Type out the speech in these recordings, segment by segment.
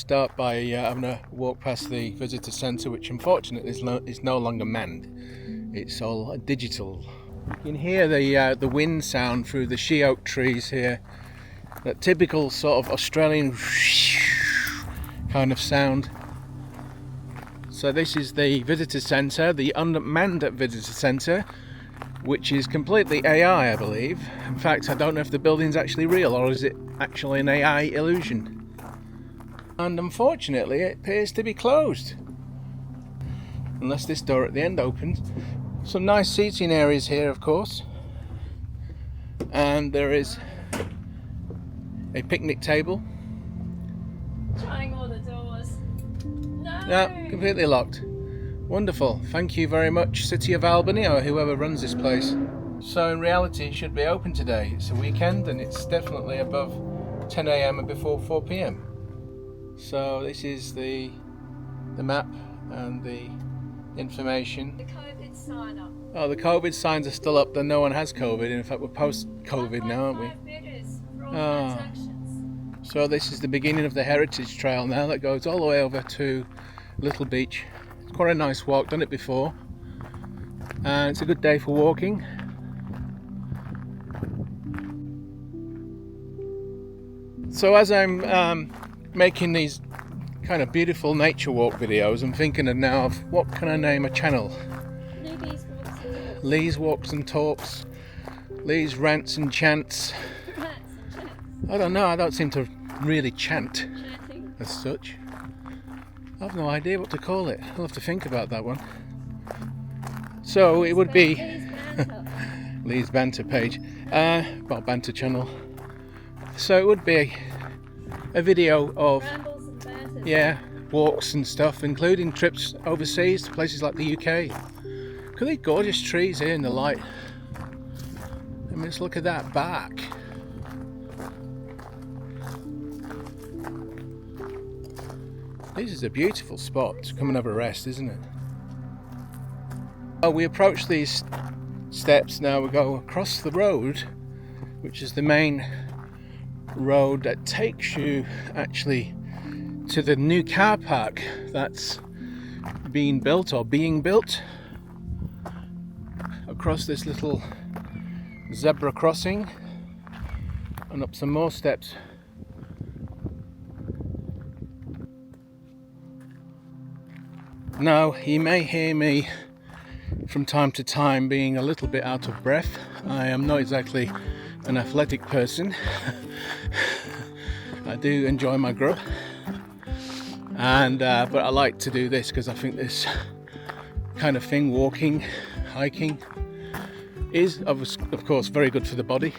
start by having a walk past the visitor centre, which unfortunately is no longer manned. It's all digital. You can hear the wind sound through the she oak trees here. That typical sort of Australian kind of sound. So this is the visitor centre, the unmanned visitor centre, which is completely AI, I believe. In fact, I don't know if the building's actually real or is it actually an AI illusion. And unfortunately, it appears to be closed. Unless this door at the end opens. Some nice seating areas here, of course. And there is a picnic table. Trying all the doors. No, completely locked. Wonderful. Thank you very much, City of Albany, or whoever runs this place. So in reality, it should be open today. It's a weekend and it's definitely above 10 a.m. and before 4 p.m. So this is the map and the information. The COVID sign up. Oh, the COVID signs are still up, though no one has COVID. In fact, we're post-COVID now, aren't we? Oh. So this is the beginning of the Heritage Trail now that goes all the way over to Little Beach. It's quite a nice walk, done it before. And it's a good day for walking. So as I'm making these kind of beautiful nature walk videos, I'm thinking now of what can I name a channel? Lee's Walks and Talks. Lee's Rants and Chants. I don't know, I don't seem to really chant as such. I have no idea what to call it. I'll have to think about that one. So it would be Lee's Banter page, well, Banter channel. So it would be a video of walks and stuff, including trips overseas to places like the UK. Look at these gorgeous trees here in the light. I mean, just look at that back. This is a beautiful spot to come and have a rest, isn't it? We approach these steps now. We go across the road, which is the main road that takes you actually to the new car park that's being built across this little zebra crossing and up some more steps. Now, you may hear me from time to time being a little bit out of breath. I am not exactly an athletic person. I do enjoy my grub, and but I like to do this because I think this kind of thing, walking, hiking, is of course very good for the body.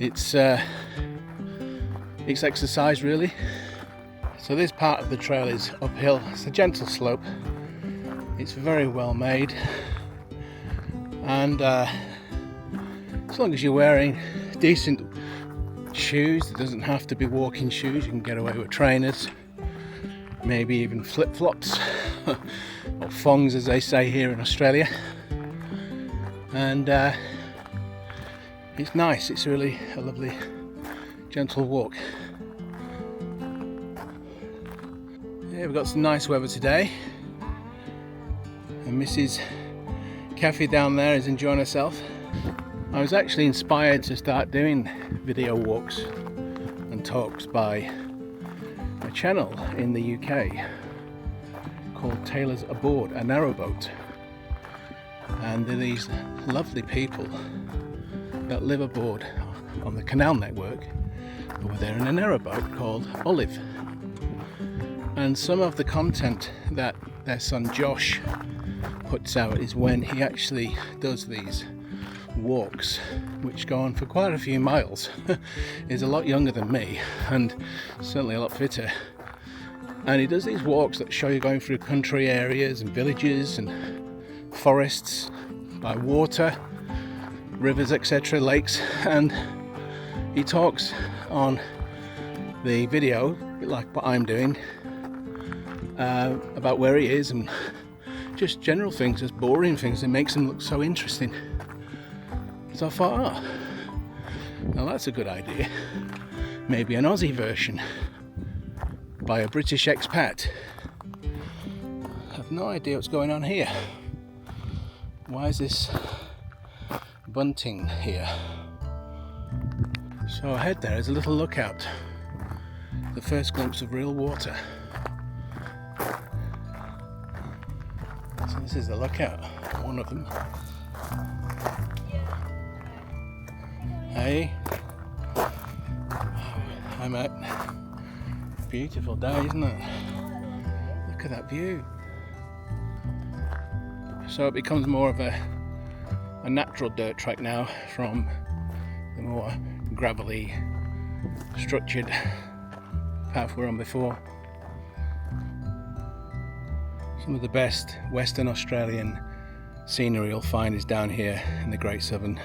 It's exercise really. So this part of the trail is uphill. It's a gentle slope. It's very well made, and as long as you're wearing decent shoes, it doesn't have to be walking shoes. You can get away with trainers, maybe even flip-flops or thongs, as they say here in Australia. And it's nice. It's really a lovely, gentle walk. Yeah, we've got some nice weather today, and Mrs. Kathy down there is enjoying herself. I was actually inspired to start doing video walks and talks by a channel in the UK called Taylor's Aboard, a narrowboat. And they're these lovely people that live aboard on the canal network over there in a narrowboat called Olive. And some of the content that their son Josh puts out is when he actually does these walks, which go on for quite a few miles. He's a lot younger than me and certainly a lot fitter. And he does these walks that show you going through country areas and villages and forests, by water, rivers, etc., lakes. And he talks on the video, like what I'm doing, about where he is and just general things, just boring things that makes them look so interesting. So I thought, oh, now that's a good idea. Maybe an Aussie version. by a British expat. I have no idea what's going on here. Why is this bunting here? So ahead there is a little lookout. The first glimpse of real water. So this is the lookout, one of them. Hey. Hi mate. Beautiful day, isn't it? Look at that view. So it becomes more of a natural dirt track now from the more gravelly, structured path we're on before. Some of the best Western Australian scenery you'll find is down here in the Great Southern.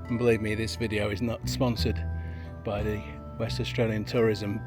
And believe me, this video is not sponsored by the West Australian Tourism.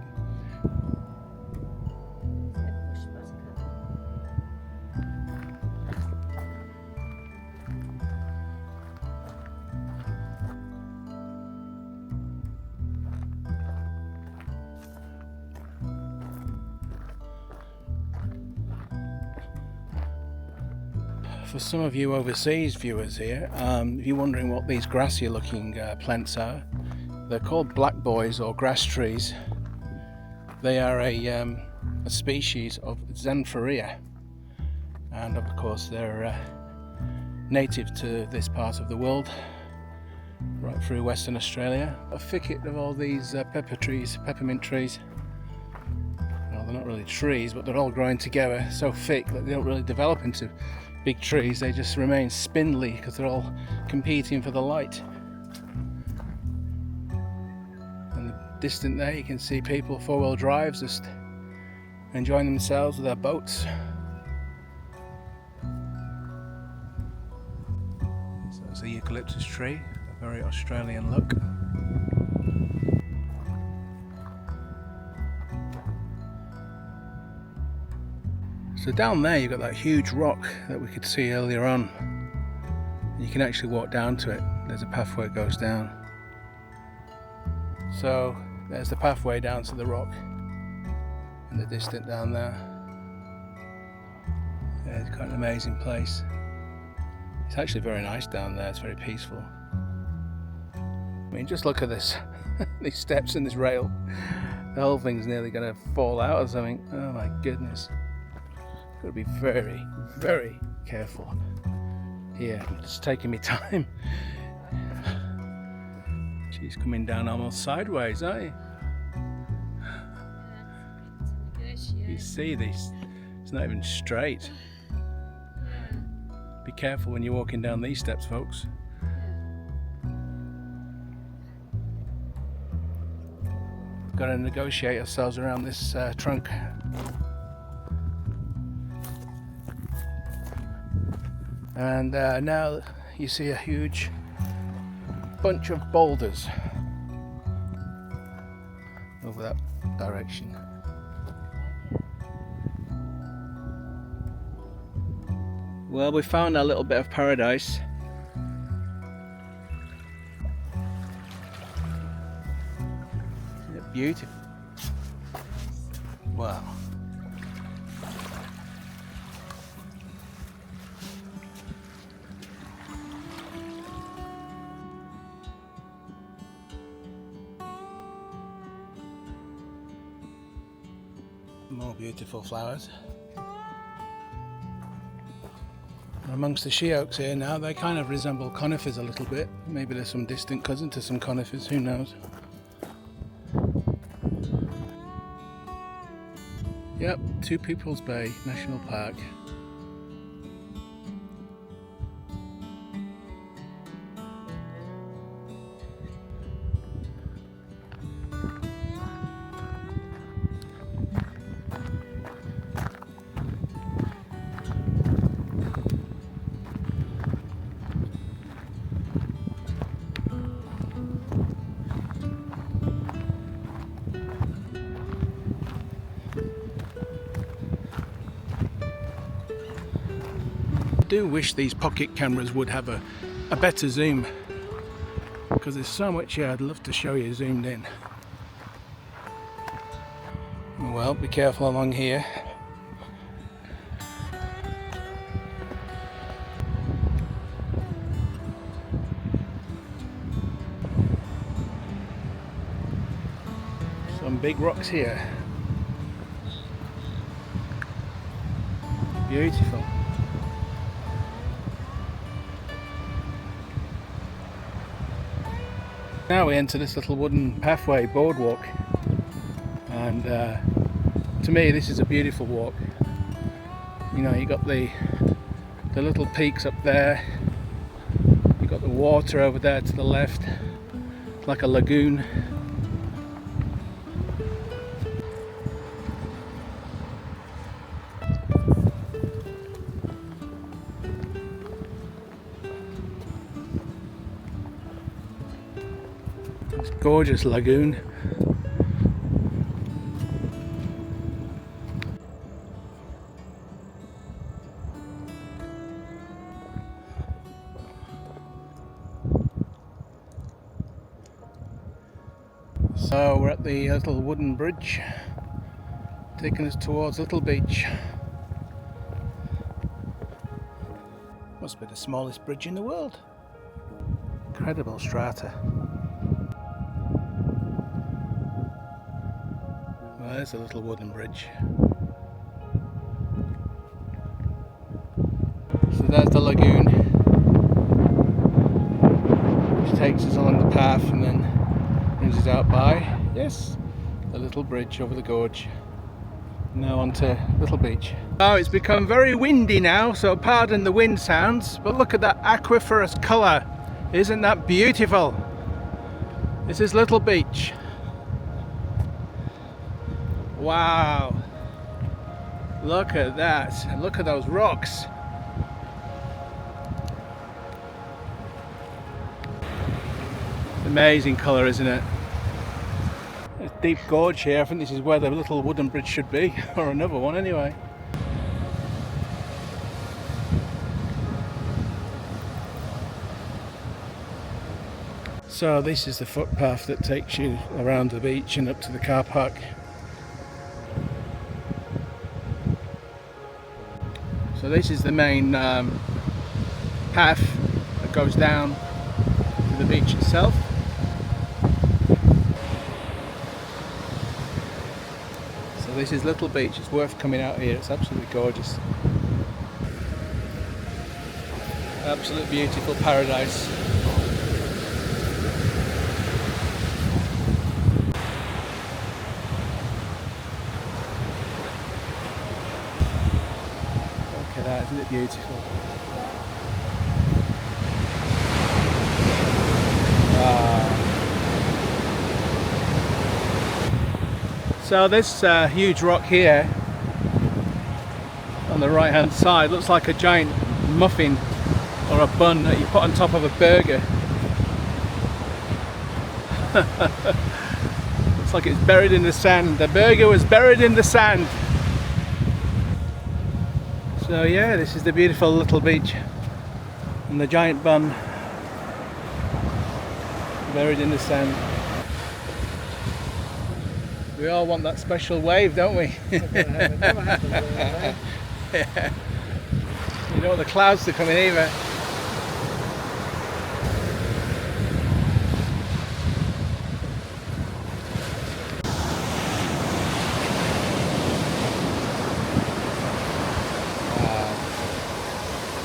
For some of you overseas viewers here, if you're wondering what these grassy looking plants are, they're called black boys or grass trees. They are a species of Xanthorrhoea, and of course they're native to this part of the world, right through Western Australia. A thicket of all these peppermint trees. Well, they're not really trees, but they're all growing together so thick that they don't really develop into big trees. They just remain spindly because they're all competing for the light. And distant there you can see people, four-wheel drives, just enjoying themselves with their boats. So that's a eucalyptus tree, a very Australian look. So down there you've got that huge rock that we could see earlier on. You can actually walk down to it. There's a pathway that goes down. So there's the pathway down to the rock in the distance down there. Yeah, it's quite an amazing place. It's actually very nice down there. It's very peaceful. I mean, just look at this. These steps and this rail. The whole thing's nearly going to fall out or something. Oh my goodness. Got to be very, very careful here. It's taking me time. She's coming down almost sideways, aren't you? You see this? It's not even straight. Be careful when you're walking down these steps, folks. Got to negotiate ourselves around this trunk. And now you see a huge bunch of boulders over that direction. Well, we found our little bit of paradise. Isn't it beautiful? Wow. More beautiful flowers. And amongst the she oaks here now, they kind of resemble conifers a little bit. Maybe there's some distant cousin to some conifers, who knows. Yep, Two People's Bay National Park. I do wish these pocket cameras would have a better zoom, because there's so much here I'd love to show you zoomed in. Well, be careful along here. Some big rocks here. Beautiful. Now we enter this little wooden pathway boardwalk, and to me this is a beautiful walk. You know, you got the little peaks up there, you got the water over there to the left, like a lagoon. It's a gorgeous lagoon. So we're at the little wooden bridge taking us towards Little Beach. Must be the smallest bridge in the world. Incredible strata. Well, there's a little wooden bridge. So there's the lagoon, which takes us along the path and then brings us out by, yes, the little bridge over the gorge. Now onto Little Beach. Oh, it's become very windy now, so pardon the wind sounds, but look at that aquiferous colour. Isn't that beautiful? This is Little Beach. Wow. Look at that. And look at those rocks. Amazing colour, isn't it? There's a deep gorge here. I think this is where the little wooden bridge should be, or another one anyway. So this is the footpath that takes you around the beach and up to the car park. So this is the main path that goes down to the beach itself. So this is Little Beach. It's worth coming out here. It's absolutely gorgeous. Absolute beautiful paradise. Look at that, isn't it beautiful? So this huge rock here on the right hand side looks like a giant muffin or a bun that you put on top of a burger. Looks like it's buried in the sand. The burger was buried in the sand. So yeah, this is the beautiful Little Beach, and the giant bun buried in the sand. We all want that special wave, don't we? Yeah. You don't want the clouds to come in either.